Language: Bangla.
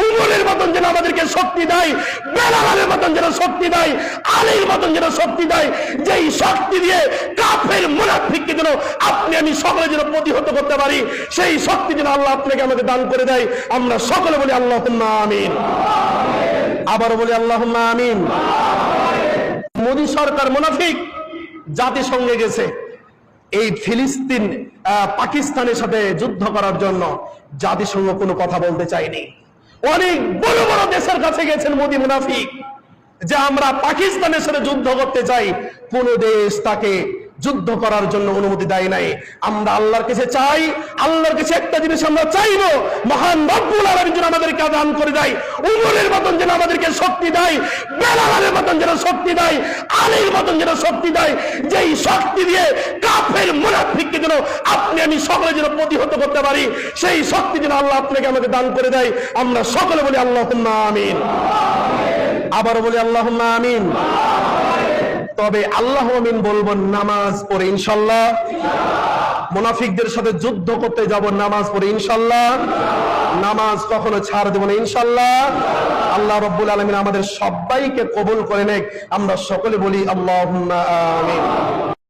উমরের মতন যেন আমাদেরকে শক্তি দেয়, বেলালের মতন যেন শক্তি দেয়, আলীর মতন যেন শক্তি দেয়, যেই শক্তি দিয়ে কাফের মুনাফিককে যেন আপনি আমি সকলে যেন প্রতিহত করতে পারি, সেই শক্তি যেন আল্লাহ আপনাকে আমাকে দান করে দেয়। আমরা সকলে বলি আল্লাহুম্মা আমিন। আবার বলি আল্লাহুম্মা আমিন। মোদী সরকার মুনাফিক জাতিসংঘে গেছে এই ফিলিস্তিন পাকিস্তানের সাথে যুদ্ধ করার জন্য। জাতিসংঘ কোনো কথা বলতে চায়নি। অনেক বড় বড় দেশের কাছে গেছেন মোদী মুনাফিক যে আমরা পাকিস্তানের সাথে যুদ্ধ করতে চাই, কোন দেশ তাকে যুদ্ধ করার জন্য অনুমতি দেয় নাই। আমরা আল্লাহর কাছে চাই, আল্লাহর কাছে একটা জিনিস আমরা চাইবো, মহান রব্বুল আলামিন যেন আমাদেরকে দান করে দেয়, উমরের মতন যেন আমাদেরকে শক্তি দেয়, বেলালের মতন যেন শক্তি দেয়, আলীর মতন যেন শক্তি দেয়, যেই শক্তি দিয়ে কাফের মুনাফিককে যেন আপনি আমি সকলে যেন প্রতিহত করতে পারি, সেই শক্তি যেন আল্লাহ আপনাকে আমাকে দান করে দেয়। আমরা সকলে বলি আল্লাহুম্মা আমিন। আবার বলি আল্লাহুম্মা আমিন। তবে আল্লাহ আমিন বলবো নামাজ পড়ে ইনশাআল্লাহ। মুনাফিকদের সাথে যুদ্ধ করতে যাব নামাজ পড়ে ইনশাআল্লাহ। নামাজ কখনো ছাড় দেব না ইনশাআল্লাহ। আল্লাহ রাব্বুল আলামিন আমাদের সবাইকে কবুল করে নেক। আমরা সকলে বলি আল্লাহুম্মা আমিন।